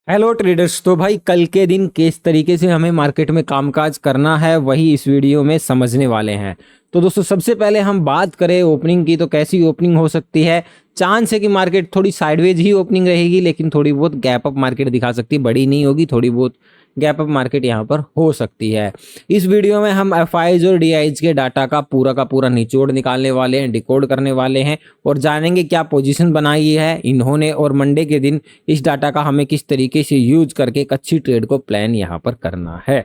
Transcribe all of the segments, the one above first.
Hello traders. तो भाई कल के दिन किस तरीके से हमें मार्केट में कामकाज करना है वही इस वीडियो में समझने वाले हैं। तो दोस्तों सबसे पहले हम बात करें ओपनिंग की, तो कैसी ओपनिंग हो सकती है। चांस है कि मार्केट थोड़ी साइडवेज ही ओपनिंग रहेगी, लेकिन थोड़ी बहुत गैप अप मार्केट दिखा सकती है, बड़ी नहीं होगी, थोड़ी बहुत गैप अप मार्केट यहाँ पर हो सकती है। इस वीडियो में हम एफआईज और डीआईज के डाटा का पूरा निचोड़ निकालने वाले हैं, डिकोड करने वाले हैं और जानेंगे क्या पोजीशन बनाई है इन्होंने और मंडे के दिन इस डाटा का हमें किस तरीके से यूज करके एक अच्छी ट्रेड को प्लान यहाँ पर करना है।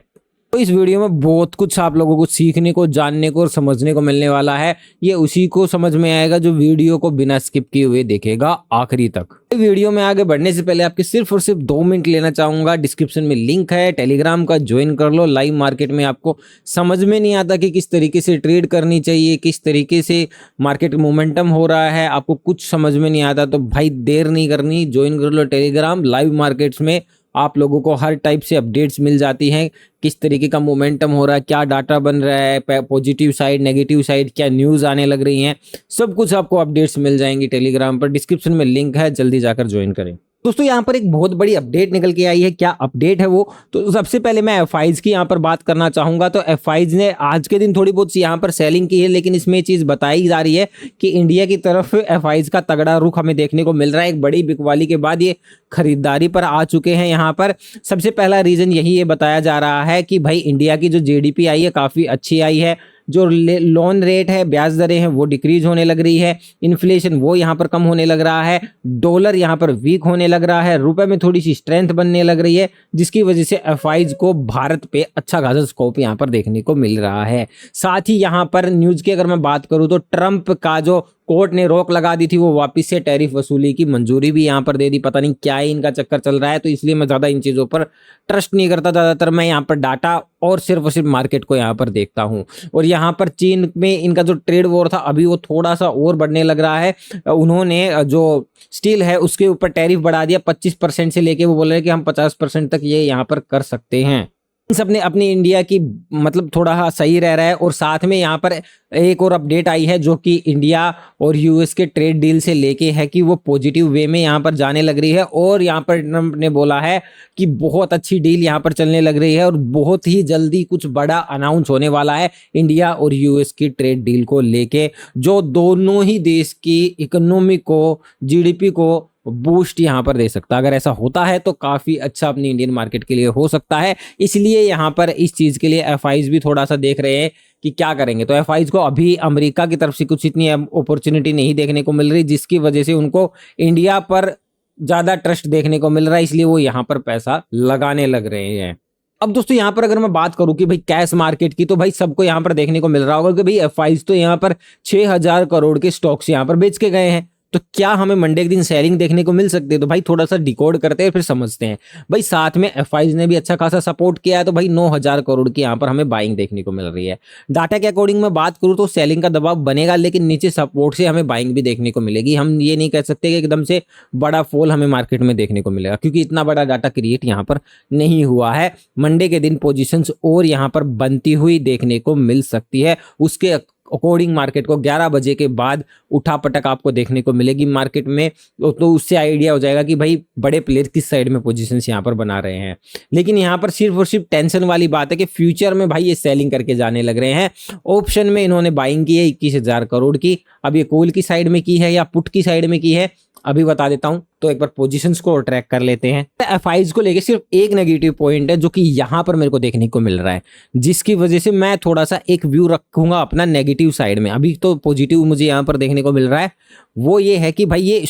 तो इस वीडियो में बहुत कुछ आप लोगों को सीखने को, जानने को और समझने को मिलने वाला है। ये उसी को समझ में आएगा जो वीडियो को बिना स्किप किए हुए देखेगा आखिरी तक। वीडियो में आगे बढ़ने से पहले आपके सिर्फ और सिर्फ 2 मिनट लेना चाहूंगा। डिस्क्रिप्शन में लिंक है, टेलीग्राम का ज्वाइन कर लो। लाइव मार्केट में आपको समझ में नहीं आता कि किस तरीके से ट्रेड करनी चाहिए, किस तरीके से मार्केट मोमेंटम हो रहा है, आपको कुछ समझ में नहीं आता तो भाई देर नहीं करनी, ज्वाइन कर लो टेलीग्राम। लाइव मार्केट्स में आप लोगों को हर टाइप से अपडेट्स मिल जाती हैं, किस तरीके का मोमेंटम हो रहा है, क्या डाटा बन रहा है, पॉजिटिव साइड नेगेटिव साइड क्या न्यूज़ आने लग रही हैं, सब कुछ आपको अपडेट्स मिल जाएंगी टेलीग्राम पर। डिस्क्रिप्शन में लिंक है, जल्दी जाकर ज्वाइन करें। दोस्तों यहाँ पर एक बहुत बड़ी अपडेट निकल के आई है। क्या अपडेट है वो, तो सबसे पहले मैं एफआईज की यहाँ पर बात करना चाहूंगा। तो एफआईज ने आज के दिन थोड़ी बहुत यहाँ पर सेलिंग की है, लेकिन इसमें चीज बताई जा रही है कि इंडिया की तरफ एफआईज का तगड़ा रुख हमें देखने को मिल रहा है। एक बड़ी बिकवाली के बाद ये खरीदारी पर आ चुके हैं। यहाँ पर सबसे पहला रीजन यही ये बताया जा रहा है कि भाई इंडिया की जो जीडीपी आई है काफी अच्छी आई है, जो लोन रेट है, ब्याज दरें हैं वो डिक्रीज होने लग रही है, इन्फ्लेशन वो यहाँ पर कम होने लग रहा है, डॉलर यहाँ पर वीक होने लग रहा है, रुपए में थोड़ी सी स्ट्रेंथ बनने लग रही है, जिसकी वजह से एफआईज को भारत पे अच्छा खासा स्कोप यहाँ पर देखने को मिल रहा है। साथ ही यहाँ पर न्यूज की अगर मैं बात करूँ तो ट्रंप का जो कोर्ट ने रोक लगा दी थी वो वापस से टैरिफ वसूली की मंजूरी भी यहाँ पर दे दी। पता नहीं क्या ही इनका चक्कर चल रहा है, तो इसलिए मैं ज्यादा इन चीजों पर ट्रस्ट नहीं करता। ज्यादातर मैं यहाँ पर डाटा और सिर्फ मार्केट को यहाँ पर देखता हूँ। और यहाँ पर चीन में इनका जो ट्रेड वॉर था अभी वो थोड़ा सा और बढ़ने लग रहा है। उन्होंने जो स्टील है उसके ऊपर टैरिफ बढ़ा दिया 25% से लेके, वो बोल रहे हैं कि हम 50% तक ये यहाँ पर कर सकते हैं। इन सब ने अपनी इंडिया की मतलब थोड़ा सही रह रहा है। और साथ में यहाँ पर एक और अपडेट आई है जो कि इंडिया और यूएस के ट्रेड डील से लेके है कि वो पॉजिटिव वे में यहाँ पर जाने लग रही है। और यहाँ पर ट्रंप ने बोला है कि बहुत अच्छी डील यहाँ पर चलने लग रही है और बहुत ही जल्दी कुछ बड़ा अनाउंस होने वाला है इंडिया और यूएस की ट्रेड डील को लेके, जो दोनों ही देश की इकोनॉमी को, जीडीपी को बूस्ट यहाँ पर दे सकता है। अगर ऐसा होता है तो काफी अच्छा अपनी इंडियन मार्केट के लिए हो सकता है। इसलिए यहाँ पर इस चीज के लिए एफआईज भी थोड़ा सा देख रहे हैं कि क्या करेंगे। तो एफआईज को अभी अमेरिका की तरफ से कुछ इतनी अपॉर्चुनिटी नहीं देखने को मिल रही, जिसकी वजह से उनको इंडिया पर ज्यादा ट्रस्ट देखने को मिल रहा है, इसलिए वो यहाँ पर पैसा लगाने लग रहे हैं। अब दोस्तों यहाँ पर अगर मैं बात करूं कि भाई कैश मार्केट की, तो भाई सबको यहाँ पर देखने को मिल रहा होगा कि भाई एफआईज तो यहाँ पर 6000 करोड़ के स्टॉक्स यहाँ पर बेच के गए हैं। तो क्या हमें मंडे के दिन सेलिंग देखने को मिल सकती है? तो भाई थोड़ा सा डिकोड करते हैं फिर समझते हैं। भाई साथ में एफआईज ने भी अच्छा खासा सपोर्ट किया है, तो भाई 9000 करोड़ की यहाँ पर हमें बाइंग देखने को मिल रही है। डाटा के अकॉर्डिंग मैं बात करूँ तो सेलिंग का दबाव बनेगा, लेकिन नीचे सपोर्ट से हमें बाइंग भी देखने को मिलेगी। हम ये नहीं कह सकते कि एकदम से बड़ा फॉल हमें मार्केट में देखने को मिलेगा, क्योंकि इतना बड़ा डाटा क्रिएट यहाँ पर नहीं हुआ है। मंडे के दिन पोजिशंस और यहाँ पर बनती हुई देखने को मिल सकती है। उसके अकॉर्डिंग मार्केट को 11 बजे के बाद उठापटक आपको देखने को मिलेगी मार्केट में, तो उससे आइडिया हो जाएगा कि भाई बड़े प्लेयर किस साइड में पोजीशंस यहाँ पर बना रहे हैं। लेकिन यहाँ पर सिर्फ और सिर्फ टेंशन वाली बात है कि फ्यूचर में भाई ये सेलिंग करके जाने लग रहे हैं। ऑप्शन में इन्होंने बाइंग की है 21000 करोड़ की। अब ये कॉल की साइड में की है या पुट की साइड में की है अभी बता देता हूं। तो एक बार पोजीशंस को ट्रैक कर लेते हैं। एफआईज को लेके सिर्फ एक नेगेटिव पॉइंट है जो कि यहां पर मेरे को देखने को मिल रहा है, जिसकी वजह से मैं थोड़ा सा एक व्यू रखूंगा अपना नेगेटिव साइड में। अभी तो पॉजिटिव मुझे यहां पर देखने को मिल रहा है, वो ये है कि भाई ये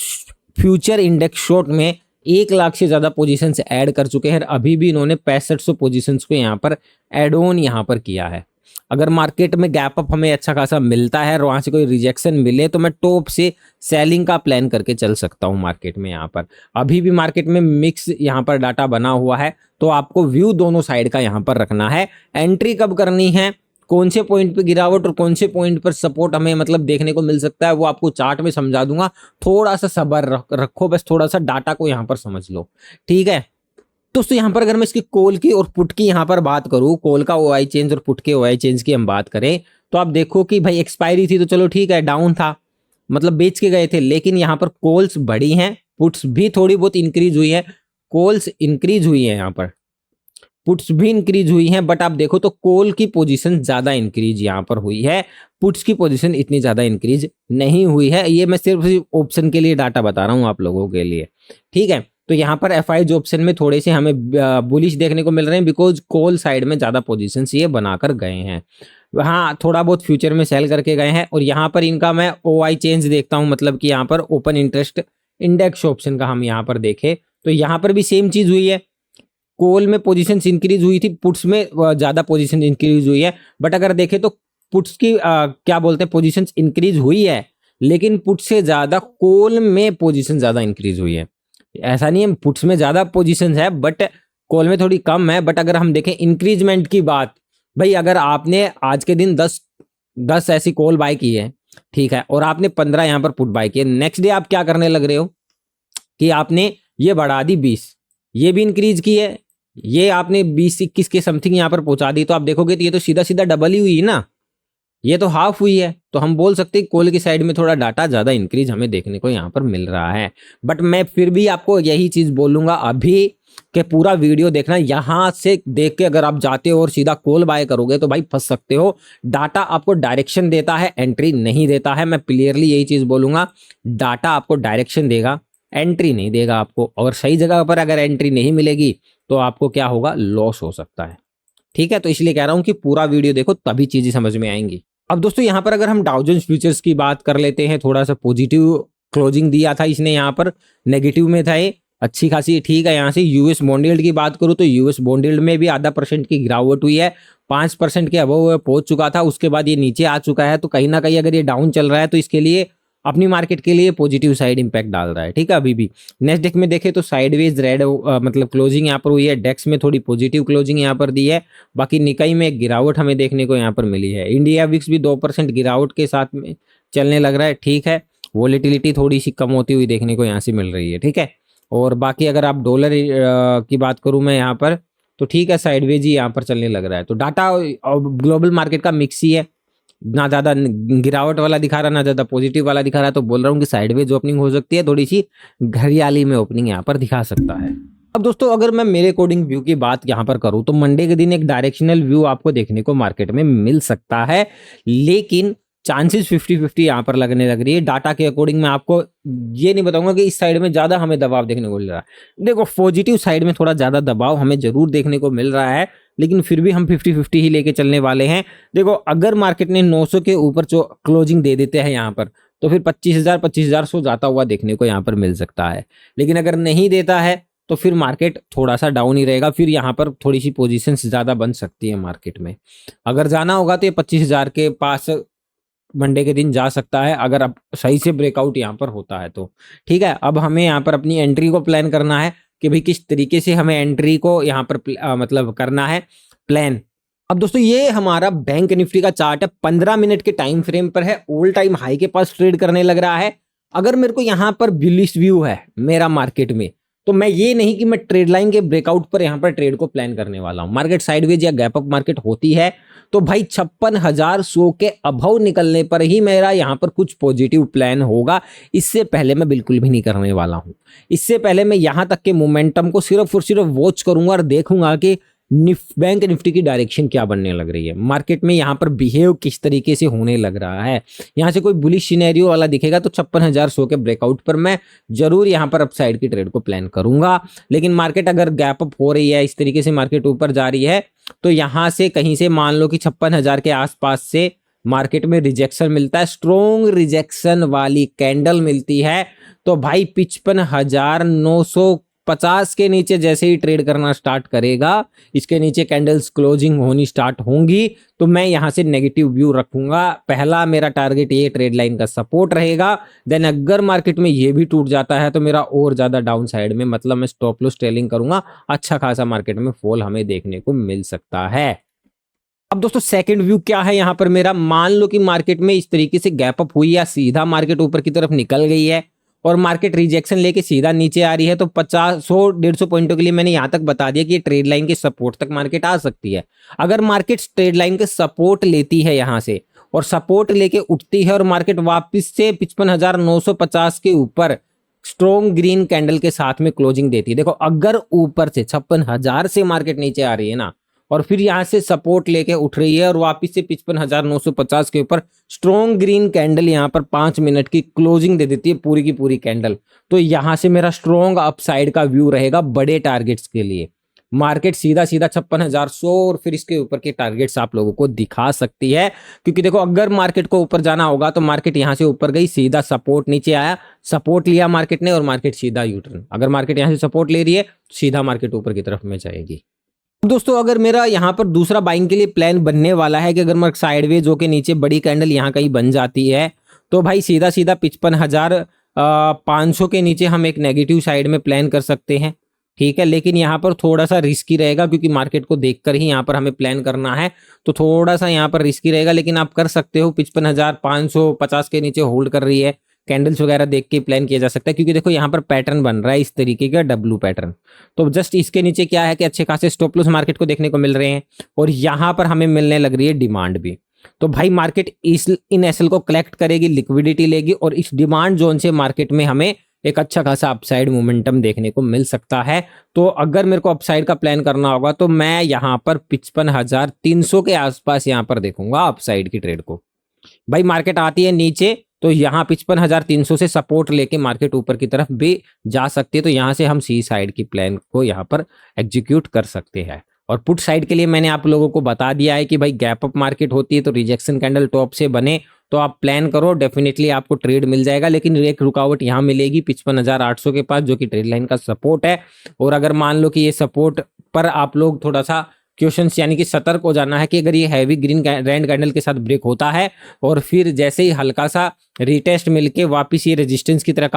फ्यूचर इंडेक्स शॉर्ट में 1 लाख से ज्यादा पोजीशंस ऐड कर चुके हैं। अभी भी इन्होंने 6500 पोजीशंस को यहाँ पर एड ऑन यहाँ पर किया है। अगर मार्केट में गैप अप हमें अच्छा खासा मिलता है और वहां से कोई रिजेक्शन मिले तो मैं टॉप से सेलिंग का प्लान करके चल सकता हूं मार्केट में। यहाँ पर अभी भी मार्केट में मिक्स यहाँ पर डाटा बना हुआ है, तो आपको व्यू दोनों साइड का यहाँ पर रखना है। एंट्री कब करनी है, कौन से पॉइंट पे गिरावट और कौन से पॉइंट पर सपोर्ट हमें मतलब देखने को मिल सकता है, वो आपको चार्ट में समझा दूंगा। थोड़ा सा सब्र रखो, बस थोड़ा सा डाटा को यहाँ पर समझ लो, ठीक है दोस्तों। यहाँ पर अगर मैं इसकी कॉल की और पुट की यहाँ पर बात करूँ, कॉल का ओआई चेंज और पुट के ओआई चेंज की हम बात करें, तो आप देखो कि भाई एक्सपायरी थी तो चलो ठीक है, डाउन था मतलब बेच के गए थे, लेकिन यहाँ पर कॉल्स बढ़ी हैं, पुट्स भी थोड़ी बहुत इंक्रीज हुई है। कॉल्स इंक्रीज हुई है, यहाँ पर पुट्स भी इंक्रीज हुई हैं, बट आप देखो तो कॉल की पोजीशन ज्यादा इंक्रीज यहाँ पर हुई है, पुट्स की पोजीशन इतनी ज्यादा इंक्रीज नहीं हुई है। ये मैं सिर्फ ऑप्शन के लिए डाटा बता रहा हूँ आप लोगों के लिए, ठीक है। तो यहाँ पर एफआईज ऑप्शन में थोड़े से हमें बुलिश देखने को मिल रहे हैं, बिकॉज कॉल साइड में ज्यादा पोजीशंस ये बनाकर गए हैं। हाँ, थोड़ा बहुत फ्यूचर में सेल करके गए हैं। और यहाँ पर इनका मैं ओआई चेंज देखता हूँ, मतलब कि यहाँ पर ओपन इंटरेस्ट इंडेक्स ऑप्शन का हम यहाँ पर देखें तो यहाँ पर भी सेम चीज हुई है, कॉल में पोजीशन इंक्रीज हुई थी, पुट्स में ज्यादा पोजीशन इंक्रीज हुई है। बट अगर देखें तो पुट्स की क्या बोलते हैं पोजीशन इंक्रीज हुई है, लेकिन पुट से ज्यादा कॉल में पोजीशन ज्यादा इंक्रीज हुई है। ऐसा नहीं है पुट्स में ज्यादा पोजीशन है बट कॉल में थोड़ी कम है। बट अगर हम देखें इंक्रीजमेंट की बात, भाई अगर आपने आज के दिन 10 ऐसी कॉल बाय की है, ठीक है, और आपने 15 यहाँ पर पुट बाय किए, नेक्स्ट डे आप क्या करने लग रहे हो कि आपने ये बढ़ा दी 20, ये भी इंक्रीज की है, ये आपने 20-21 के समथिंग यहाँ पर पहुंचा दी, तो आप देखोगे तो ये तो सीधा सीधा डबल ही हुई ना, ये तो हाफ हुई है। तो हम बोल सकते हैं कॉल की साइड में थोड़ा डाटा ज्यादा इंक्रीज हमें देखने को यहाँ पर मिल रहा है। बट मैं फिर भी आपको यही चीज बोलूंगा अभी कि पूरा वीडियो देखना, यहां से देख के अगर आप जाते हो और सीधा कॉल बाय करोगे तो भाई फंस सकते हो। डाटा आपको डायरेक्शन देता है, एंट्री नहीं देता है। मैं क्लियरली यही चीज बोलूंगा, डाटा आपको डायरेक्शन देगा, एंट्री नहीं देगा आपको। और सही जगह पर अगर एंट्री नहीं मिलेगी तो आपको क्या होगा, लॉस हो सकता है, ठीक है। तो इसलिए कह रहा हूं कि पूरा वीडियो देखो तभी चीजें समझ में आएंगी। अब दोस्तों यहाँ पर अगर हम डाउ जोन्स फ्यूचर्स की बात कर लेते हैं, थोड़ा सा पॉजिटिव क्लोजिंग दिया था इसने, यहाँ पर नेगेटिव में था ये अच्छी खासी, ठीक है। यहाँ से यूएस बॉन्ड यील्ड की बात करूँ तो यूएस बॉन्ड यील्ड में भी ½ % की गिरावट हुई है, 5% के अबव पहुंच चुका था, उसके बाद ये नीचे आ चुका है। तो कहीं ना कहीं अगर ये डाउन चल रहा है तो इसके लिए अपनी मार्केट के लिए पॉजिटिव साइड इंपैक्ट डाल रहा है, ठीक है। अभी भी नेस्डेक में देखें तो साइडवेज रेड मतलब क्लोजिंग यहाँ पर हुई है, डेक्स में थोड़ी पॉजिटिव क्लोजिंग यहाँ पर दी है, बाकी निकाई में एक गिरावट हमें देखने को यहाँ पर मिली है। इंडिया विक्स भी 2% गिरावट के साथ में चलने लग रहा है, ठीक है। वोलेटिलिटी थोड़ी सी कम होती हुई देखने को यहाँ से मिल रही है, ठीक है। और बाकी अगर आप डॉलर की बात करूँ मैं यहाँ पर तो ठीक है, साइडवेज ही यहाँ पर चलने लग रहा है। तो डाटा ग्लोबल मार्केट का मिक्स ही है, ना ज्यादा गिरावट वाला दिखा रहा, ना ज्यादा पॉजिटिव वाला दिखा रहा। तो बोल रहा हूँ कि साइडवेज ओपनिंग हो सकती है, थोड़ी सी घड़ियाली में ओपनिंग यहाँ पर दिखा सकता है। अब दोस्तों अगर मैं मेरे अकॉर्डिंग व्यू की बात यहाँ पर करूँ तो मंडे के दिन एक डायरेक्शनल व्यू आपको देखने को मार्केट में मिल सकता है, लेकिन चांसेस 50-50 यहाँ पर लगने लग रही है। डाटा के अकॉर्डिंग मैं आपको ये नहीं बताऊंगा कि इस साइड में ज्यादा हमें दबाव देखने को मिल रहा है। देखो पॉजिटिव साइड में थोड़ा ज्यादा दबाव हमें जरूर देखने को मिल रहा है, लेकिन फिर भी हम 50-50 ही लेके चलने वाले हैं। देखो अगर मार्केट ने 900 के ऊपर जो क्लोजिंग दे देते हैं यहाँ पर, तो फिर 25,000 जाता हुआ देखने को यहाँ पर मिल सकता है। लेकिन अगर नहीं देता है तो फिर मार्केट थोड़ा सा डाउन ही रहेगा, फिर यहाँ पर थोड़ी सी पोजीशंस ज्यादा बन सकती है मार्केट में। अगर जाना होगा तो ये 25,000 के पास मंडे के दिन जा सकता है, अगर अब सही से ब्रेकआउट यहाँ पर होता है तो, ठीक है। अब हमें यहाँ पर अपनी एंट्री को प्लान करना है कि भाई किस तरीके से हमें एंट्री को यहाँ पर मतलब करना है प्लान। अब दोस्तों ये हमारा बैंक निफ्टी का चार्ट है, 15 मिनट के टाइम फ्रेम पर है, ऑल टाइम हाई के पास ट्रेड करने लग रहा है। अगर मेरे को यहाँ पर बुलिश व्यू है मेरा मार्केट में, तो मैं ये नहीं कि मैं ट्रेड लाइन के ब्रेकआउट पर यहाँ पर ट्रेड को प्लान करने वाला हूँ। मार्केट साइडवेज या गैप अप मार्केट होती है तो भाई 56,100 के अभव निकलने पर ही मेरा यहाँ पर कुछ पॉजिटिव प्लान होगा। इससे पहले मैं बिल्कुल भी नहीं करने वाला हूँ। इससे पहले मैं यहाँ तक के मोमेंटम को सिर्फ और सिर्फ वॉच करूंगा और देखूंगा कि बैंक निफ्टी की डायरेक्शन क्या बनने लग रही है, मार्केट में यहाँ पर बिहेव किस तरीके से होने लग रहा है। यहाँ से कोई बुलिश सिनेरियो वाला दिखेगा तो 56,100 के ब्रेकआउट पर मैं जरूर यहाँ पर अपसाइड की ट्रेड को प्लान करूंगा। लेकिन मार्केट अगर गैप अप हो रही है, इस तरीके से मार्केट ऊपर जा रही है, तो यहाँ से कहीं से मान लो कि 56,000 के आसपास से मार्केट में रिजेक्शन मिलता है, स्ट्रॉन्ग रिजेक्शन वाली कैंडल मिलती है, तो भाई 55,950 के नीचे जैसे ही ट्रेड करना स्टार्ट करेगा, इसके नीचे कैंडल्स क्लोजिंग होनी स्टार्ट होंगी, तो मैं यहां से नेगेटिव व्यू रखूंगा। पहला मेरा टारगेट ये ट्रेड लाइन का सपोर्ट रहेगा। देन अगर मार्केट में ये भी टूट जाता है तो मेरा और ज्यादा डाउन साइड में, मतलब मैं स्टॉप लॉस ट्रेलिंग करूंगा, अच्छा खासा मार्केट में फॉल हमें देखने को मिल सकता है। अब दोस्तों सेकंड व्यू क्या है यहाँ पर मेरा, मान लो कि मार्केट में इस तरीके से गैप अप हुई या सीधा मार्केट ऊपर की तरफ निकल गई है और मार्केट रिजेक्शन लेके सीधा नीचे आ रही है, तो 50-100-150 पॉइंटों के लिए मैंने यहां तक बता दिया कि ये ट्रेड लाइन के सपोर्ट तक मार्केट आ सकती है। अगर मार्केट ट्रेड लाइन के सपोर्ट लेती है यहां से और सपोर्ट लेके उठती है और मार्केट वापस से 55,950 के ऊपर स्ट्रॉन्ग ग्रीन कैंडल के साथ में क्लोजिंग देती है। देखो अगर ऊपर से 56,000 से मार्केट नीचे आ रही है ना, और फिर यहाँ से सपोर्ट लेके उठ रही है और वापस से 55,950 के ऊपर स्ट्रॉन्ग ग्रीन कैंडल यहाँ पर 5 मिनट की क्लोजिंग दे देती है पूरी की पूरी कैंडल, तो यहाँ से मेरा स्ट्रॉन्ग अपसाइड का व्यू रहेगा बड़े टारगेट्स के लिए। मार्केट सीधा सीधा 56,100 और फिर इसके ऊपर के टारगेट्स आप लोगों को दिखा सकती है, क्योंकि देखो अगर मार्केट को ऊपर जाना होगा तो मार्केट यहां से ऊपर गई, सीधा सपोर्ट नीचे आया, सपोर्ट लिया मार्केट ने और मार्केट सीधा यूटर्न। अगर मार्केट यहां से सपोर्ट ले रही है सीधा मार्केट ऊपर की तरफ में जाएगी। दोस्तों अगर मेरा यहाँ पर दूसरा बाइंग के लिए प्लान बनने वाला है कि अगर मैं साइडवेज होके नीचे बड़ी कैंडल यहाँ कहीं बन जाती है तो भाई सीधा सीधा 55,500 के नीचे हम एक नेगेटिव साइड में प्लान कर सकते हैं, ठीक है। लेकिन यहाँ पर थोड़ा सा रिस्की रहेगा क्योंकि मार्केट को देखकर ही यहाँ पर हमें प्लान करना है, तो थोड़ा सा यहाँ पर रिस्की रहेगा, लेकिन आप कर सकते हो। 55,550 के नीचे होल्ड कर रही है, कैंडल्स वगैरह देख के प्लान किया जा सकता है, क्योंकि देखो यहाँ पर पैटर्न बन रहा है इस तरीके का डब्लू पैटर्न। तो जस्ट इसके नीचे क्या है कि अच्छे खासे स्टॉप लॉस मार्केट को देखने को मिल रहे हैं और यहाँ पर हमें मिलने लग रही है डिमांड भी। तो भाई मार्केट इन एसएल को कलेक्ट करेगी, लिक्विडिटी लेगी और इस डिमांड जोन से मार्केट में हमें एक अच्छा खासा अपसाइड मोमेंटम देखने को मिल सकता है। तो अगर मेरे को अपसाइड का प्लान करना होगा तो मैं यहाँ पर 55,300 के आसपास यहाँ पर देखूंगा अपसाइड की ट्रेड को। भाई मार्केट आती है नीचे तो यहाँ 55,300 से सपोर्ट लेके मार्केट ऊपर की तरफ भी जा सकती है, तो यहाँ से हम सी साइड की प्लान को यहाँ पर एग्जीक्यूट कर सकते हैं। और पुट साइड के लिए मैंने आप लोगों को बता दिया है कि भाई गैप अप मार्केट होती है तो रिजेक्शन कैंडल टॉप से बने तो आप प्लान करो, डेफिनेटली आपको ट्रेड मिल जाएगा। लेकिन एक रुकावट यहाँ मिलेगी 55,800 के पास, जो कि ट्रेड लाइन का सपोर्ट है। और अगर मान लो कि ये सपोर्ट पर आप लोग थोड़ा सा क्वेश्चंस यानी कि सतर्क हो जाना है कि अगर ये हैवी ग्रीन रैंड कैंडल के साथ ब्रेक होता है और फिर जैसे ही हल्का सा रिटेस्ट मिलके वापस ये रेजिस्टेंस की तरह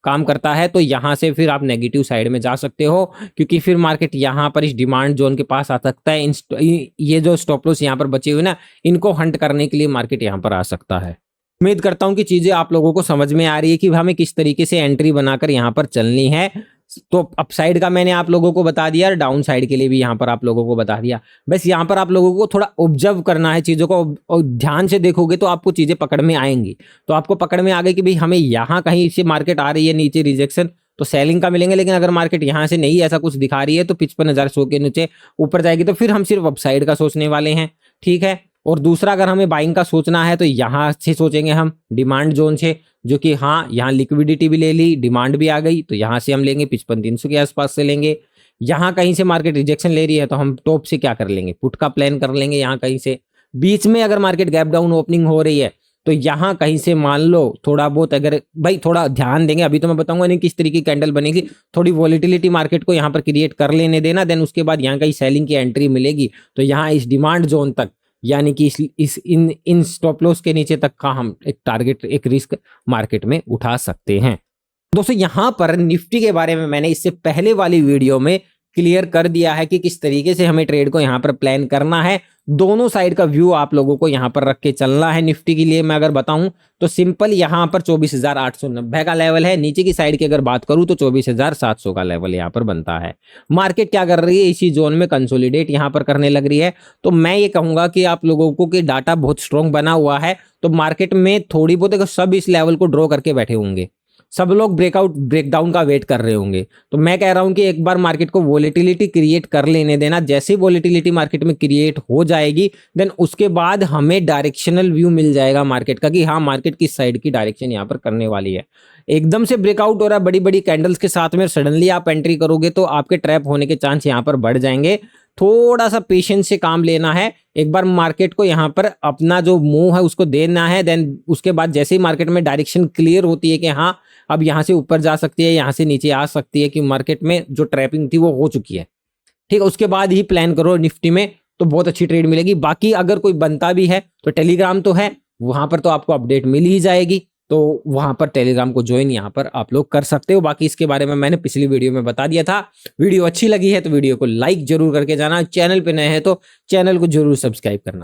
काम करता है तो यहाँ से फिर आप नेगेटिव साइड में जा सकते हो, क्योंकि फिर मार्केट यहाँ पर इस डिमांड जोन के पास आ सकता है। ये जो स्टॉप लॉस यहाँ पर बचे हुए ना, इनको हंट करने के लिए मार्केट यहाँ पर आ सकता है। उम्मीद करता हूँ कि चीजें आप लोगों को समझ में आ रही है कि हमें किस तरीके से एंट्री बनाकर यहाँ पर चलनी है। तो अपसाइड का मैंने आप लोगों को बता दिया और डाउन साइड के लिए भी यहाँ पर आप लोगों को बता दिया। बस यहाँ पर आप लोगों को थोड़ा ऑब्जर्व करना है चीज़ों को, और ध्यान से देखोगे तो आपको चीज़ें पकड़ में आएंगी। तो आपको पकड़ में आ गई कि भाई हमें यहाँ कहीं से मार्केट आ रही है नीचे रिजेक्शन तो सेलिंग का मिलेंगे, लेकिन अगर मार्केट यहाँ से नहीं ऐसा कुछ दिखा रही है तो 55,100 के नीचे ऊपर जाएगी तो फिर हम सिर्फ अपसाइड का सोचने वाले हैं, ठीक है। और दूसरा अगर हमें बाइंग का सोचना है तो यहाँ से सोचेंगे हम डिमांड जोन से, जो कि हाँ यहाँ लिक्विडिटी भी ले ली, डिमांड भी आ गई, तो यहाँ से हम लेंगे 55,300 के आसपास से लेंगे। यहाँ कहीं से मार्केट रिजेक्शन ले रही है तो हम टॉप से क्या कर लेंगे, पुट का प्लान कर लेंगे। यहाँ कहीं से बीच में अगर मार्केट गैप डाउन ओपनिंग हो रही है तो यहाँ कहीं से मान लो थोड़ा बहुत, अगर भाई थोड़ा ध्यान देंगे, अभी तो मैं बताऊंगा नहीं किस तरीके की कैंडल बनेगी, थोड़ी वॉलिटिलिटी मार्केट को यहाँ पर क्रिएट कर लेने देना, देन उसके बाद यहाँ कहीं सेलिंग की एंट्री मिलेगी तो यहाँ इस डिमांड जोन तक यानी कि इन स्टॉप लॉस के नीचे तक का हम एक टारगेट एक रिस्क मार्केट में उठा सकते हैं। दोस्तों यहाँ पर निफ्टी के बारे में मैंने इससे पहले वाली वीडियो में क्लियर कर दिया है कि किस तरीके से हमें ट्रेड को यहाँ पर प्लान करना है। दोनों साइड का व्यू आप लोगों को यहाँ पर रख के चलना है। निफ्टी के लिए मैं अगर बताऊं तो सिंपल यहाँ पर 24,890 का लेवल है, नीचे की साइड की अगर बात करूं तो 24,700 का लेवल यहाँ पर बनता है। मार्केट क्या कर रही है, इसी जोन में कंसोलिडेट यहाँ पर करने लग रही है। तो मैं ये कहूंगा कि आप लोगों को कि डाटा बहुत स्ट्रॉन्ग बना हुआ है, तो मार्केट में थोड़ी बहुत सब इस लेवल को ड्रॉ करके बैठे होंगे, सब लोग ब्रेकडाउन का वेट कर रहे होंगे। तो मैं कह रहा हूं कि एक बार मार्केट को वोलेटिलिटी क्रिएट कर लेने देना। जैसे वोलेटिलिटी मार्केट में क्रिएट हो जाएगी देन उसके बाद हमें डायरेक्शनल व्यू मिल जाएगा मार्केट का कि हाँ मार्केट किस साइड की डायरेक्शन यहाँ पर करने वाली है। एकदम से ब्रेकआउट हो रहा है बड़ी बड़ी कैंडल्स के साथ में, सडनली आप एंट्री करोगे तो आपके ट्रैप होने के चांस यहाँ पर बढ़ जाएंगे। थोड़ा सा पेशेंस से काम लेना है। एक बार मार्केट को यहाँ पर अपना जो मूव है उसको देना है, देन उसके बाद जैसे ही मार्केट में डायरेक्शन क्लियर होती है कि हाँ अब यहाँ से ऊपर जा सकती है, यहाँ से नीचे आ सकती है, कि मार्केट में जो ट्रैपिंग थी वो हो चुकी है, ठीक है, उसके बाद ही प्लान करो निफ्टी में, तो बहुत अच्छी ट्रेड मिलेगी। बाकी अगर कोई बनता भी है तो टेलीग्राम तो है, वहां पर तो आपको अपडेट मिल ही जाएगी, तो वहां पर टेलीग्राम को ज्वाइन यहाँ पर आप लोग कर सकते हो। बाकी इसके बारे में मैंने पिछली वीडियो में बता दिया था। वीडियो अच्छी लगी है तो वीडियो को लाइक जरूर करके जाना, चैनल पे नए हैं तो चैनल को जरूर सब्सक्राइब करना।